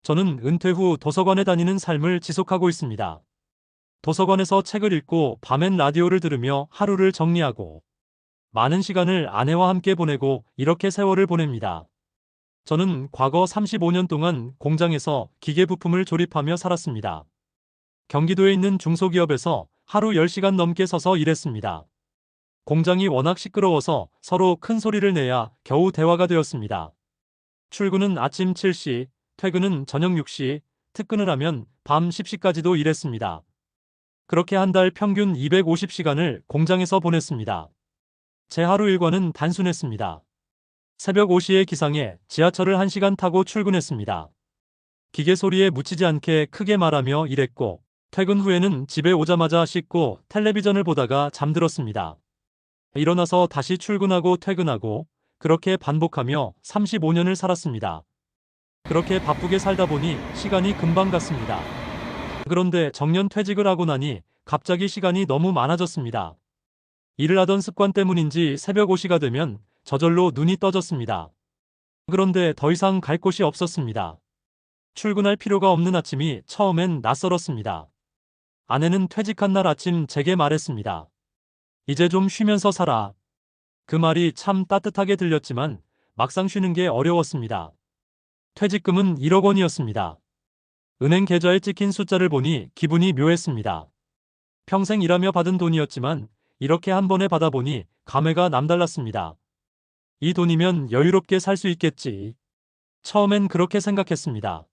저는 은퇴 후 도서관에 다니는 삶을 지속하고 있습니다. 도서관에서 책을 읽고 밤엔 라디오를 들으며 하루를 정리하고 많은 시간을 아내와 함께 보내고 이렇게 세월을 보냅니다. 저는 과거 35년 동안 공장에서 기계 부품을 조립하며 살았습니다. 경기도에 있는 중소기업에서 하루 10시간 넘게 서서 일했습니다. 공장이 워낙 시끄러워서 서로 큰 소리를 내야 겨우 대화가 되었습니다. 출근은 아침 7시, 퇴근은 저녁 6시, 특근을 하면 밤 10시까지도 일했습니다. 그렇게 한 달 평균 250시간을 공장에서 보냈습니다. 제 하루 일과는 단순했습니다. 새벽 5시에 기상해 지하철을 1시간 타고 출근했습니다. 기계 소리에 묻히지 않게 크게 말하며 일했고, 퇴근 후에는 집에 오자마자 씻고 텔레비전을 보다가 잠들었습니다. 일어나서 다시 출근하고 퇴근하고, 그렇게 반복하며 35년을 살았습니다. 그렇게 바쁘게 살다 보니 시간이 금방 갔습니다. 그런데 정년 퇴직을 하고 나니 갑자기 시간이 너무 많아졌습니다. 일을 하던 습관 때문인지 새벽 5시가 되면 저절로 눈이 떠졌습니다. 그런데 더 이상 갈 곳이 없었습니다. 출근할 필요가 없는 아침이 처음엔 낯설었습니다. 아내는 퇴직한 날 아침 제게 말했습니다. 이제 좀 쉬면서 살아. 그 말이 참 따뜻하게 들렸지만 막상 쉬는 게 어려웠습니다. 퇴직금은 1억 원이었습니다. 은행 계좌에 찍힌 숫자를 보니 기분이 묘했습니다. 평생 일하며 받은 돈이었지만 이렇게 한 번에 받아보니 감회가 남달랐습니다. 이 돈이면 여유롭게 살 수 있겠지. 처음엔 그렇게 생각했습니다.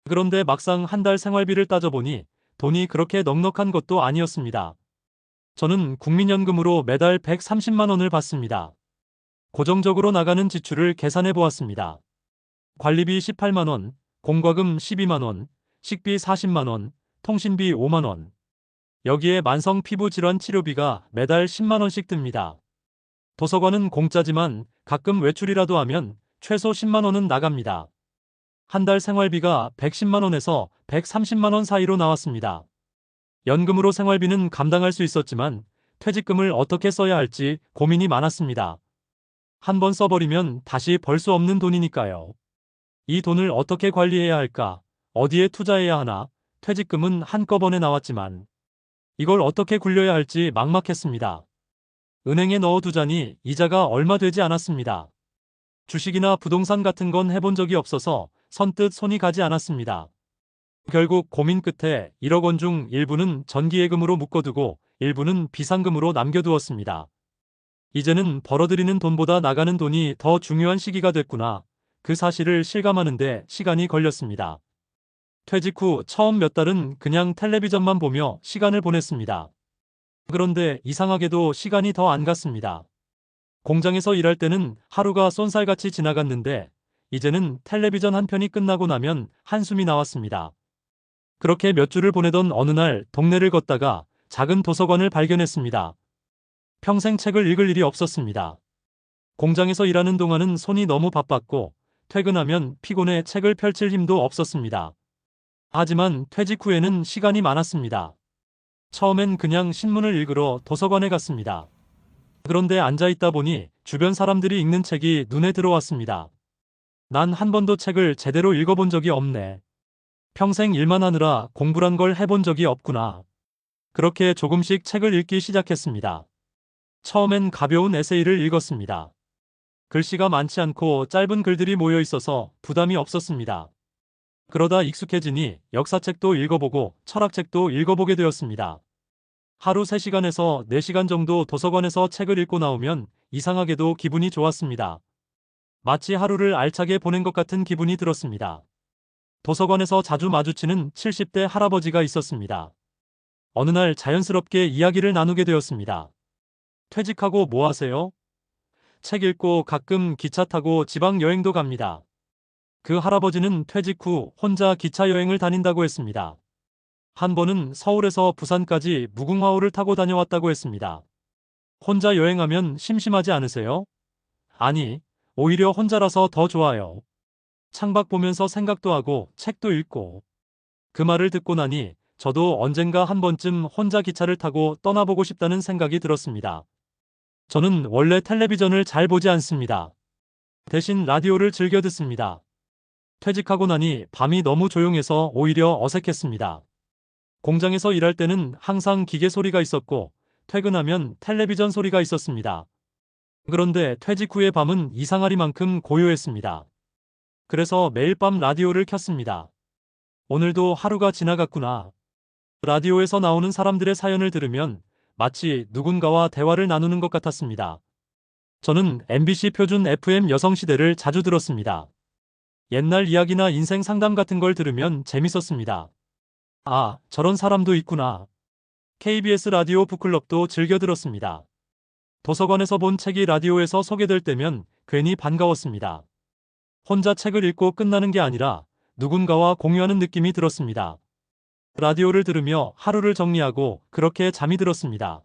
그런데 막상 한 달 생활비를 따져보니 돈이 그렇게 넉넉한 것도 아니었습니다. 저는 국민연금으로 매달 130만 원을 받습니다. 고정적으로 나가는 지출을 계산해 보았습니다. 관리비 18만 원, 공과금 12만 원, 식비 40만 원, 통신비 5만 원. 여기에 만성 피부 질환 치료비가 매달 10만 원씩 듭니다. 도서관은 공짜지만 가끔 외출이라도 하면 최소 10만 원은 나갑니다. 한 달 생활비가 110만 원에서 130만 원 사이로 나왔습니다. 연금으로 생활비는 감당할 수 있었지만 퇴직금을 어떻게 써야 할지 고민이 많았습니다. 한 번 써버리면 다시 벌 수 없는 돈이니까요. 이 돈을 어떻게 관리해야 할까? 어디에 투자해야 하나? 퇴직금은 한꺼번에 나왔지만 이걸 어떻게 굴려야 할지 막막했습니다. 은행에 넣어두자니 이자가 얼마 되지 않았습니다. 주식이나 부동산 같은 건 해본 적이 없어서 선뜻 손이 가지 않았습니다. 결국 고민 끝에 1억 원 중 일부는 전기예금으로 묶어두고 일부는 비상금으로 남겨두었습니다. 이제는 벌어들이는 돈보다 나가는 돈이 더 중요한 시기가 됐구나. 그 사실을 실감하는데 시간이 걸렸습니다. 퇴직 후 처음 몇 달은 그냥 텔레비전만 보며 시간을 보냈습니다. 그런데 이상하게도 시간이 더 안 갔습니다. 공장에서 일할 때는 하루가 쏜살같이 지나갔는데 이제는 텔레비전 한 편이 끝나고 나면 한숨이 나왔습니다. 그렇게 몇 주를 보내던 어느 날 동네를 걷다가 작은 도서관을 발견했습니다. 평생 책을 읽을 일이 없었습니다. 공장에서 일하는 동안은 손이 너무 바빴고 퇴근하면 피곤해 책을 펼칠 힘도 없었습니다. 하지만 퇴직 후에는 시간이 많았습니다. 처음엔 그냥 신문을 읽으러 도서관에 갔습니다. 그런데 앉아있다 보니 주변 사람들이 읽는 책이 눈에 들어왔습니다. 난 한 번도 책을 제대로 읽어본 적이 없네. 평생 일만 하느라 공부란 걸 해본 적이 없구나. 그렇게 조금씩 책을 읽기 시작했습니다. 처음엔 가벼운 에세이를 읽었습니다. 글씨가 많지 않고 짧은 글들이 모여 있어서 부담이 없었습니다. 그러다 익숙해지니 역사책도 읽어보고 철학책도 읽어보게 되었습니다. 하루 3시간에서 4시간 정도 도서관에서 책을 읽고 나오면 이상하게도 기분이 좋았습니다. 마치 하루를 알차게 보낸 것 같은 기분이 들었습니다. 도서관에서 자주 마주치는 70대 할아버지가 있었습니다. 어느 날 자연스럽게 이야기를 나누게 되었습니다. 퇴직하고 뭐 하세요? 책 읽고 가끔 기차 타고 지방 여행도 갑니다. 그 할아버지는 퇴직 후 혼자 기차 여행을 다닌다고 했습니다. 한 번은 서울에서 부산까지 무궁화호를 타고 다녀왔다고 했습니다. 혼자 여행하면 심심하지 않으세요? 아니, 오히려 혼자라서 더 좋아요. 창밖 보면서 생각도 하고 책도 읽고. 그 말을 듣고 나니 저도 언젠가 한 번쯤 혼자 기차를 타고 떠나보고 싶다는 생각이 들었습니다. 저는 원래 텔레비전을 잘 보지 않습니다. 대신 라디오를 즐겨 듣습니다. 퇴직하고 나니 밤이 너무 조용해서 오히려 어색했습니다. 공장에서 일할 때는 항상 기계 소리가 있었고 퇴근하면 텔레비전 소리가 있었습니다. 그런데 퇴직 후의 밤은 이상하리만큼 고요했습니다. 그래서 매일 밤 라디오를 켰습니다. 오늘도 하루가 지나갔구나. 라디오에서 나오는 사람들의 사연을 들으면 마치 누군가와 대화를 나누는 것 같았습니다. 저는 MBC 표준 FM 여성시대를 자주 들었습니다. 옛날 이야기나 인생 상담 같은 걸 들으면 재밌었습니다. 아, 저런 사람도 있구나. KBS 라디오 북클럽도 즐겨 들었습니다. 도서관에서 본 책이 라디오에서 소개될 때면 괜히 반가웠습니다. 혼자 책을 읽고 끝나는 게 아니라 누군가와 공유하는 느낌이 들었습니다. 라디오를 들으며 하루를 정리하고 그렇게 잠이 들었습니다.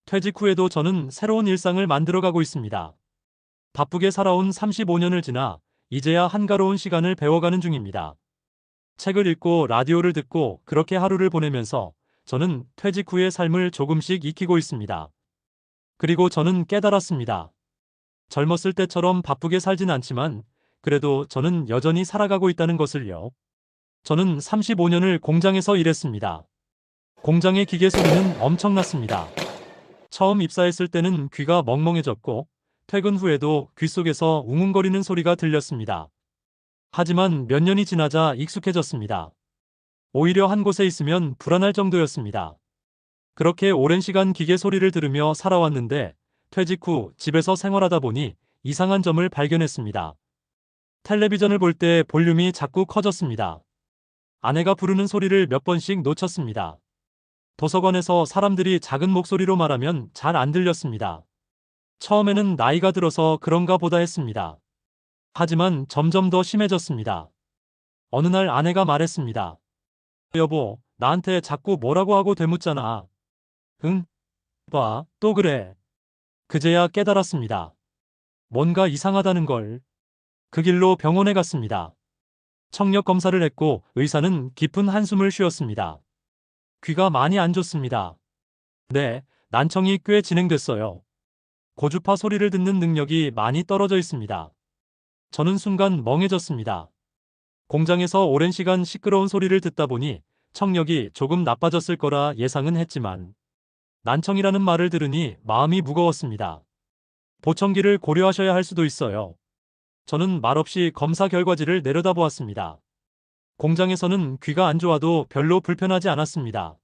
퇴직 후에도 저는 새로운 일상을 만들어가고 있습니다. 바쁘게 살아온 35년을 지나 이제야 한가로운 시간을 배워가는 중입니다. 책을 읽고 라디오를 듣고 그렇게 하루를 보내면서 저는 퇴직 후의 삶을 조금씩 익히고 있습니다. 그리고 저는 깨달았습니다. 젊었을 때처럼 바쁘게 살진 않지만 그래도 저는 여전히 살아가고 있다는 것을요. 저는 35년을 공장에서 일했습니다. 공장의 기계 소리는 엄청났습니다. 처음 입사했을 때는 귀가 멍멍해졌고 퇴근 후에도 귓속에서 웅웅거리는 소리가 들렸습니다. 하지만 몇 년이 지나자 익숙해졌습니다. 오히려 한 곳에 있으면 불안할 정도였습니다. 그렇게 오랜 시간 기계 소리를 들으며 살아왔는데 퇴직 후 집에서 생활하다 보니 이상한 점을 발견했습니다. 텔레비전을 볼 때 볼륨이 자꾸 커졌습니다. 아내가 부르는 소리를 몇 번씩 놓쳤습니다. 도서관에서 사람들이 작은 목소리로 말하면 잘 안 들렸습니다. 처음에는 나이가 들어서 그런가 보다 했습니다. 하지만 점점 더 심해졌습니다. 어느 날 아내가 말했습니다. 여보, 나한테 자꾸 뭐라고 하고 되묻잖아. 응? 봐, 또 그래. 그제야 깨달았습니다. 뭔가 이상하다는 걸. 그 길로 병원에 갔습니다. 청력 검사를 했고 의사는 깊은 한숨을 쉬었습니다. 귀가 많이 안 좋습니다. 네, 난청이 꽤 진행됐어요. 고주파 소리를 듣는 능력이 많이 떨어져 있습니다. 저는 순간 멍해졌습니다. 공장에서 오랜 시간 시끄러운 소리를 듣다 보니 청력이 조금 나빠졌을 거라 예상은 했지만 난청이라는 말을 들으니 마음이 무거웠습니다. 보청기를 고려하셔야 할 수도 있어요. 저는 말없이 검사 결과지를 내려다보았습니다. 공장에서는 귀가 안 좋아도 별로 불편하지 않았습니다.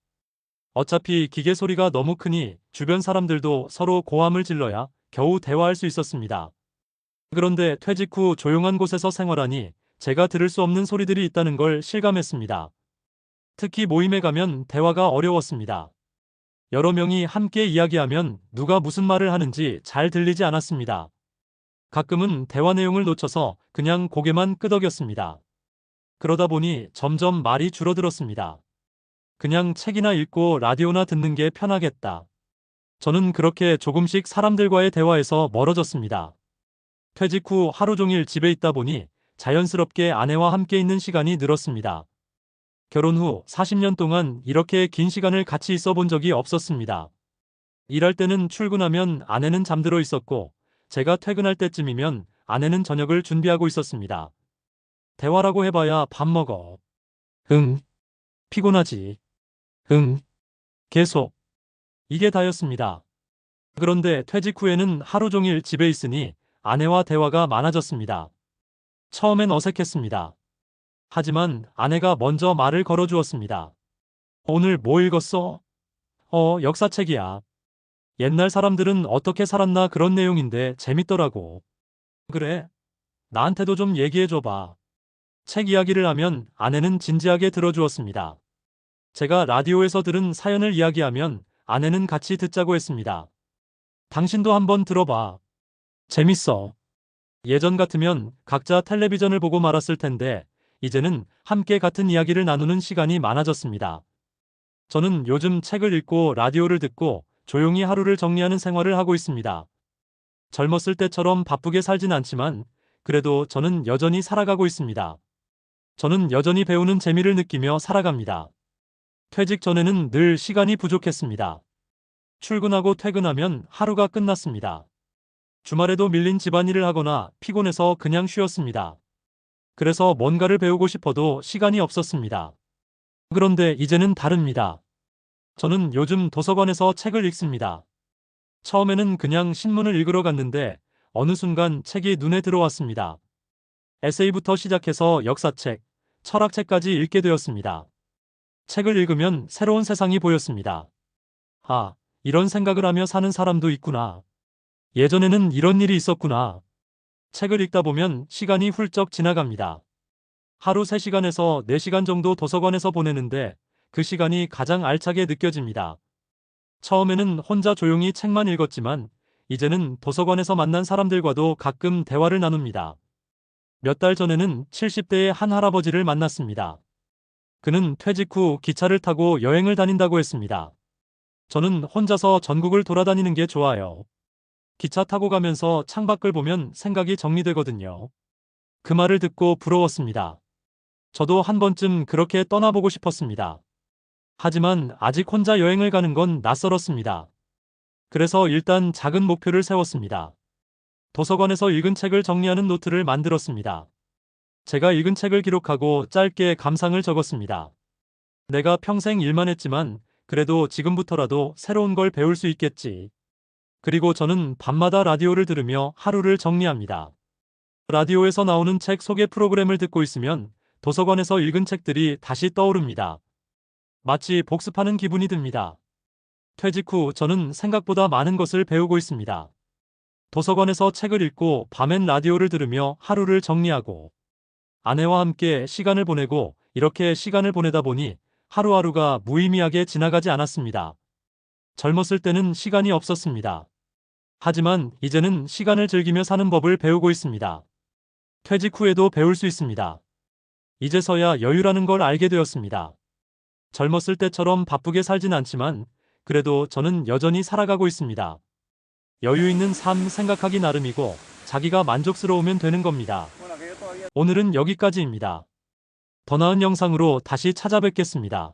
어차피 기계 소리가 너무 크니 주변 사람들도 서로 고함을 질러야 겨우 대화할 수 있었습니다. 그런데 퇴직 후 조용한 곳에서 생활하니 제가 들을 수 없는 소리들이 있다는 걸 실감했습니다. 특히 모임에 가면 대화가 어려웠습니다. 여러 명이 함께 이야기하면 누가 무슨 말을 하는지 잘 들리지 않았습니다. 가끔은 대화 내용을 놓쳐서 그냥 고개만 끄덕였습니다. 그러다 보니 점점 말이 줄어들었습니다. 그냥 책이나 읽고 라디오나 듣는 게 편하겠다. 저는 그렇게 조금씩 사람들과의 대화에서 멀어졌습니다. 퇴직 후 하루 종일 집에 있다 보니 자연스럽게 아내와 함께 있는 시간이 늘었습니다. 결혼 후 40년 동안 이렇게 긴 시간을 같이 있어 본 적이 없었습니다. 일할 때는 출근하면 아내는 잠들어 있었고 제가 퇴근할 때쯤이면 아내는 저녁을 준비하고 있었습니다. 대화라고 해봐야 밥 먹어. 응. 피곤하지. 응. 계속. 이게 다였습니다. 그런데 퇴직 후에는 하루 종일 집에 있으니 아내와 대화가 많아졌습니다. 처음엔 어색했습니다. 하지만 아내가 먼저 말을 걸어주었습니다. 오늘 뭐 읽었어? 역사책이야. 옛날 사람들은 어떻게 살았나 그런 내용인데 재밌더라고. 그래? 나한테도 좀 얘기해줘봐. 책 이야기를 하면 아내는 진지하게 들어주었습니다. 제가 라디오에서 들은 사연을 이야기하면 아내는 같이 듣자고 했습니다. 당신도 한번 들어봐. 재밌어. 예전 같으면 각자 텔레비전을 보고 말았을 텐데 이제는 함께 같은 이야기를 나누는 시간이 많아졌습니다. 저는 요즘 책을 읽고 라디오를 듣고 조용히 하루를 정리하는 생활을 하고 있습니다. 젊었을 때처럼 바쁘게 살진 않지만 그래도 저는 여전히 살아가고 있습니다. 저는 여전히 배우는 재미를 느끼며 살아갑니다. 퇴직 전에는 늘 시간이 부족했습니다. 출근하고 퇴근하면 하루가 끝났습니다. 주말에도 밀린 집안일을 하거나 피곤해서 그냥 쉬었습니다. 그래서 뭔가를 배우고 싶어도 시간이 없었습니다. 그런데 이제는 다릅니다. 저는 요즘 도서관에서 책을 읽습니다. 처음에는 그냥 신문을 읽으러 갔는데 어느 순간 책이 눈에 들어왔습니다. 에세이부터 시작해서 역사책, 철학책까지 읽게 되었습니다. 책을 읽으면 새로운 세상이 보였습니다. 아, 이런 생각을 하며 사는 사람도 있구나. 예전에는 이런 일이 있었구나. 책을 읽다 보면 시간이 훌쩍 지나갑니다. 하루 3시간에서 4시간 정도 도서관에서 보내는데 그 시간이 가장 알차게 느껴집니다. 처음에는 혼자 조용히 책만 읽었지만 이제는 도서관에서 만난 사람들과도 가끔 대화를 나눕니다. 몇 달 전에는 70대의 한 할아버지를 만났습니다. 그는 퇴직 후 기차를 타고 여행을 다닌다고 했습니다. 저는 혼자서 전국을 돌아다니는 게 좋아요. 기차 타고 가면서 창밖을 보면 생각이 정리되거든요. 그 말을 듣고 부러웠습니다. 저도 한 번쯤 그렇게 떠나보고 싶었습니다. 하지만 아직 혼자 여행을 가는 건 낯설었습니다. 그래서 일단 작은 목표를 세웠습니다. 도서관에서 읽은 책을 정리하는 노트를 만들었습니다. 제가 읽은 책을 기록하고 짧게 감상을 적었습니다. 내가 평생 일만 했지만 그래도 지금부터라도 새로운 걸 배울 수 있겠지. 그리고 저는 밤마다 라디오를 들으며 하루를 정리합니다. 라디오에서 나오는 책 소개 프로그램을 듣고 있으면 도서관에서 읽은 책들이 다시 떠오릅니다. 마치 복습하는 기분이 듭니다. 퇴직 후 저는 생각보다 많은 것을 배우고 있습니다. 도서관에서 책을 읽고 밤엔 라디오를 들으며 하루를 정리하고 아내와 함께 시간을 보내고 이렇게 시간을 보내다 보니 하루하루가 무의미하게 지나가지 않았습니다. 젊었을 때는 시간이 없었습니다. 하지만 이제는 시간을 즐기며 사는 법을 배우고 있습니다. 퇴직 후에도 배울 수 있습니다. 이제서야 여유라는 걸 알게 되었습니다. 젊었을 때처럼 바쁘게 살진 않지만 그래도 저는 여전히 살아가고 있습니다. 여유 있는 삶 생각하기 나름이고 자기가 만족스러우면 되는 겁니다. 오늘은 여기까지입니다. 더 나은 영상으로 다시 찾아뵙겠습니다.